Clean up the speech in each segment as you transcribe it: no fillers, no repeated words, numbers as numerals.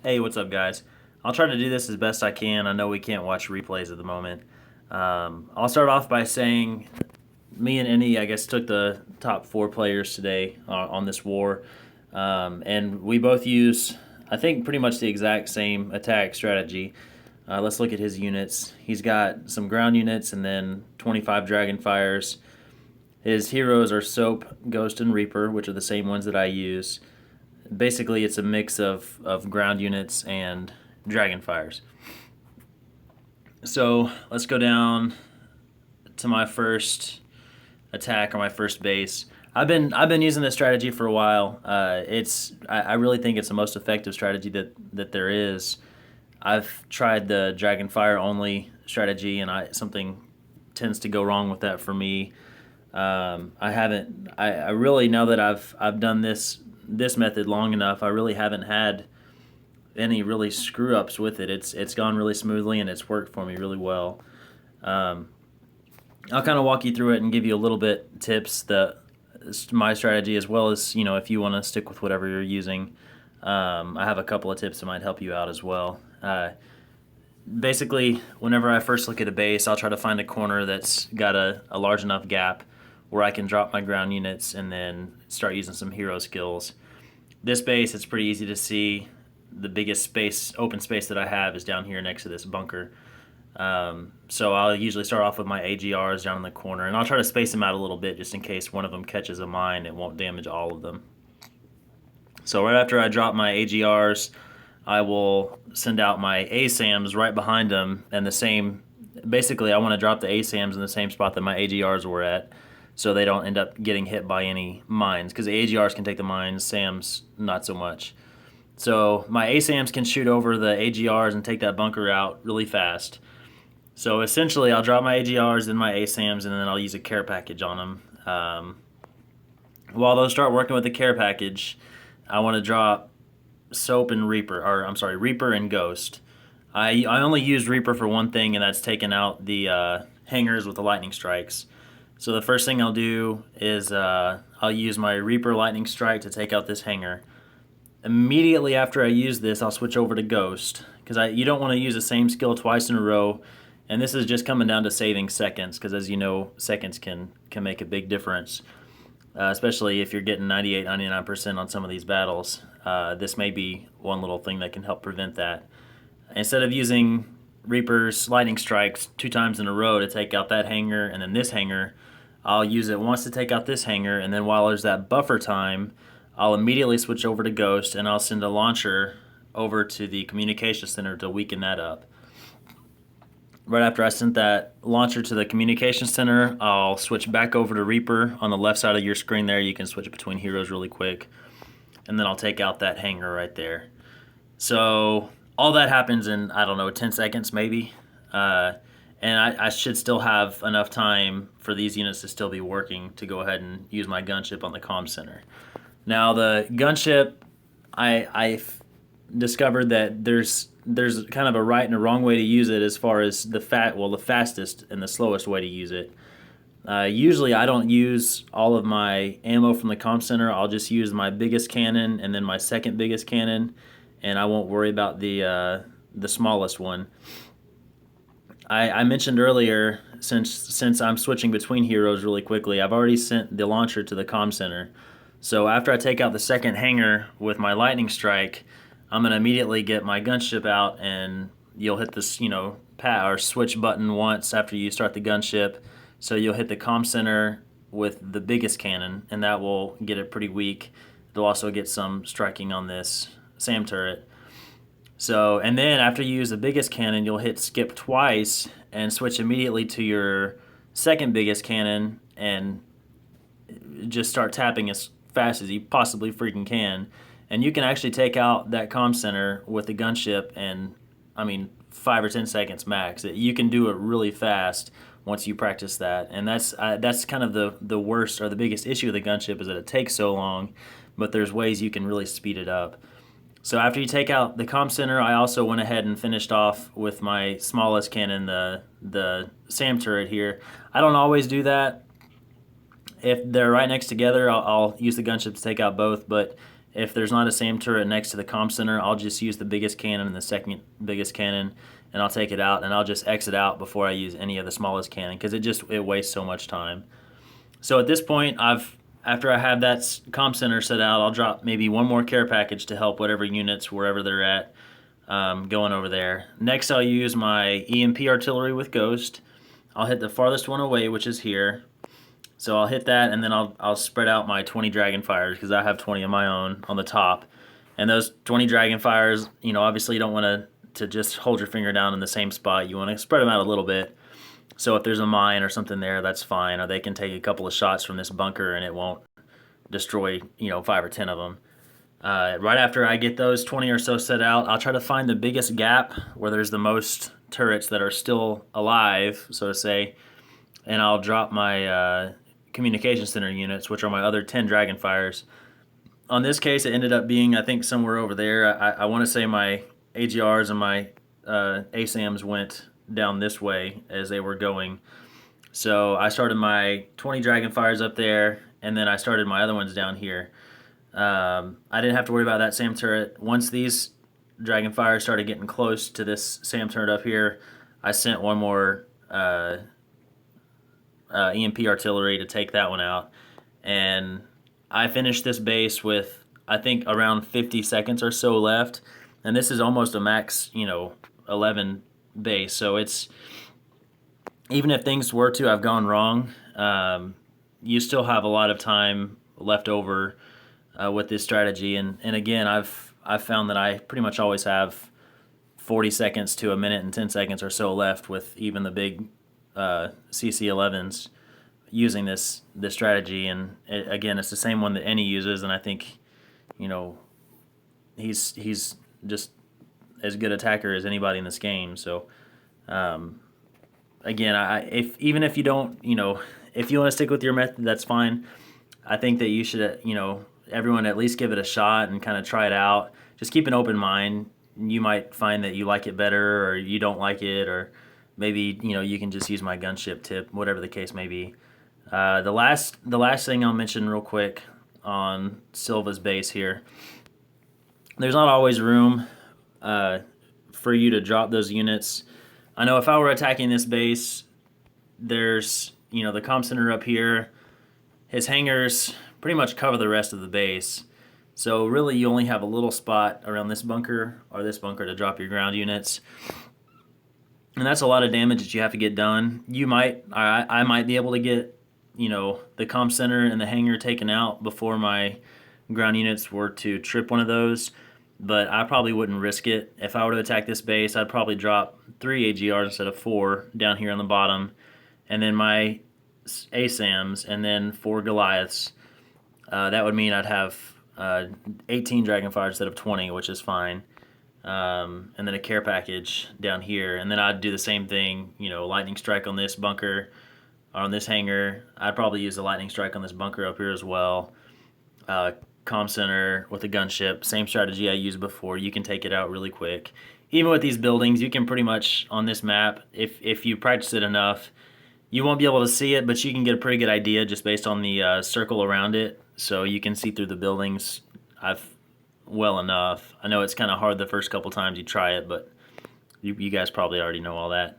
Hey, what's up, guys? I'll try to do this as best I can. I know we can't watch replays at the moment. I'll start off by saying me and Any, I guess, took the top four players today on this war, and we both use, I think, pretty much the exact same attack strategy. Let's look at his units. He's got some ground units and then 25 dragon fires. His heroes are Soap, Ghost, and Reaper, which are the same ones that I use. Basically, it's a mix of ground units and dragon fires. So let's go down to my first attack or my first base. I've been using this strategy for a while. I really think it's the most effective strategy that there is. I've tried the dragon fire only strategy, and something tends to go wrong with that for me. I haven't. I really, now that I've done this method long enough, I really haven't had any really screw ups with it. It's gone really smoothly and it's worked for me really well. Um, I'll kind of walk you through it and give you a little bit tips that my strategy, as well as if you want to stick with whatever you're using. I have a couple of tips that might help you out as well. Basically, whenever I first look at a base, I'll try to find a corner that's got a large enough gap where I can drop my ground units and then start using some hero skills. This base, it's pretty easy to see. The biggest open space that I have is down here next to this bunker. So I'll usually start off with my AGRs down in the corner, and I'll try to space them out a little bit just in case one of them catches a mine. It won't damage all of them. So right after I drop my AGRs, I will send out my ASAMs right behind them, and the same. Basically, I want to drop the ASAMs in the same spot that my AGRs were at, so they don't end up getting hit by any mines. Because the AGRs can take the mines, SAMs not so much. So my ASAMs can shoot over the AGRs and take that bunker out really fast. So essentially, I'll drop my AGRs and my ASAMs, and then I'll use a care package on them. While those start working with the care package, I want to drop Soap and Reaper, or I'm sorry, Reaper and Ghost. I only use Reaper for one thing, and that's taking out the hangers with the lightning strikes. So the first thing I'll do is I'll use my Reaper lightning strike to take out this hanger. Immediately after I use this, I'll switch over to Ghost, because you don't want to use the same skill twice in a row. And this is just coming down to saving seconds, because as you know, seconds can make a big difference, especially if you're getting 98, 99% on some of these battles. This may be one little thing that can help prevent that. Instead of using Reaper's lightning strikes 2 times in a row to take out that hanger and then this hanger, I'll use it once to take out this hanger, and then while there's that buffer time, I'll immediately switch over to Ghost, and I'll send a launcher over to the communication center to weaken that up. Right after I sent that launcher to the communication center, I'll switch back over to Reaper. On the left side of your screen there, you can switch between heroes really quick. And then I'll take out that hanger right there. So all that happens in, I don't know, 10 seconds maybe. And I should still have enough time for these units to still be working to go ahead and use my gunship on the comm center. Now the gunship, I've discovered that there's kind of a right and a wrong way to use it as far as the fastest and the slowest way to use it. Usually I don't use all of my ammo from the comm center. I'll just use my biggest cannon and then my second biggest cannon, and I won't worry about the smallest one. I mentioned earlier, since I'm switching between heroes really quickly, I've already sent the launcher to the comm center. So after I take out the second hanger with my lightning strike, I'm gonna immediately get my gunship out, and you'll hit this, or switch button once after you start the gunship. So you'll hit the comm center with the biggest cannon, and that will get it pretty weak. It'll also get some striking on this SAM turret. So, and then after you use the biggest cannon, you'll hit skip twice and switch immediately to your second biggest cannon and just start tapping as fast as you possibly freaking can. And you can actually take out that comm center with the gunship in, 5 or 10 seconds max. You can do it really fast once you practice that. And that's kind of the worst or the biggest issue with the gunship, is that it takes so long, but there's ways you can really speed it up. So after you take out the comm center, I also went ahead and finished off with my smallest cannon, the SAM turret here. I don't always do that. If they're right next together, I'll use the gunship to take out both, but If there's not a SAM turret next to the comm center, I'll just use the biggest cannon and the second biggest cannon, and I'll take it out, and I'll just exit out before I use any of the smallest cannon, because it wastes so much time. So at this point, after I have that comm center set out, I'll drop maybe one more care package to help whatever units, wherever they're at, going over there. Next, I'll use my EMP artillery with Ghost. I'll hit the farthest one away, which is here. So I'll hit that, and then I'll spread out my 20 Dragonfires, because I have 20 of my own on the top. And those 20 Dragonfires, obviously you don't want to just hold your finger down in the same spot. You want to spread them out a little bit. So if there's a mine or something there, that's fine. Or they can take a couple of shots from this bunker, and it won't destroy, 5 or 10 of them. Right after I get those 20 or so set out, I'll try to find the biggest gap where there's the most turrets that are still alive, so to say, and I'll drop my communication center units, which are my other 10 Dragonfires. On this case, it ended up being, I think, somewhere over there. I want to say my AGRs and my ASAMs went down this way as they were going. So I started my 20 Dragonfires up there, and then I started my other ones down here. I didn't have to worry about that SAM turret. Once these Dragonfires started getting close to this SAM turret up here, I sent one more EMP artillery to take that one out, and I finished this base with, I think, around 50 seconds or so left, and this is almost a max 11 base, so it's, even if things were to have gone wrong, you still have a lot of time left over with this strategy. And again, I've found that I pretty much always have 40 seconds to a minute and 10 seconds or so left with even the big CC11s using this strategy. And again, it's the same one that Any uses, and I think he's just as good attacker as anybody in this game. So again, even if you don't, if you want to stick with your method, that's fine. I think that you should, everyone at least give it a shot and kind of try it out. Just keep an open mind. You might find that you like it better, or you don't like it, or maybe you can just use my gunship tip, whatever the case may be. The last thing I'll mention real quick on Silva's base here. There's not always room for you to drop those units. I know if I were attacking this base, there's the comm center up here. His hangars pretty much cover the rest of the base. So really you only have a little spot around this bunker or this bunker to drop your ground units. And that's a lot of damage that you have to get done. I might be able to get, the comm center and the hangar taken out before my ground units were to trip one of those. But I probably wouldn't risk it. If I were to attack this base, I'd probably drop 3 AGRs instead of 4 down here on the bottom. And then my ASAMs, and then 4 Goliaths. That would mean I'd have 18 Dragonfires instead of 20, which is fine. And then a care package down here. And then I'd do the same thing, lightning strike on this bunker, or on this hangar. I'd probably use a lightning strike on this bunker up here as well. Comm center with a gunship, same strategy I used before. You can take it out really quick. Even with these buildings, you can pretty much, on this map, if you practice it enough, you won't be able to see it, but you can get a pretty good idea just based on the circle around it. So you can see through the buildings well enough. I know it's kind of hard the first couple times you try it, but you guys probably already know all that.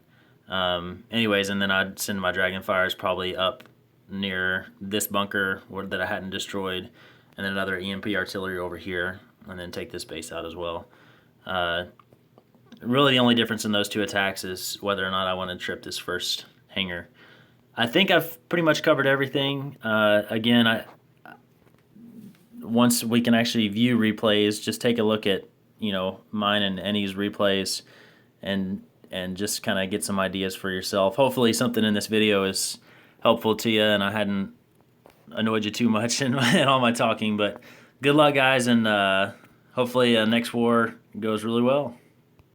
Anyways, and then I'd send my Dragonfires probably up near this bunker that I hadn't destroyed, and then another EMP artillery over here, and then take this base out as well. Really the only difference in those two attacks is whether or not I want to trip this first hangar. I think I've pretty much covered everything. Again, once we can actually view replays, just take a look at mine and Any's replays, and just kind of get some ideas for yourself. Hopefully something in this video is helpful to you, and I hadn't annoyed you too much in all my talking. But good luck, guys, and hopefully next war goes really well.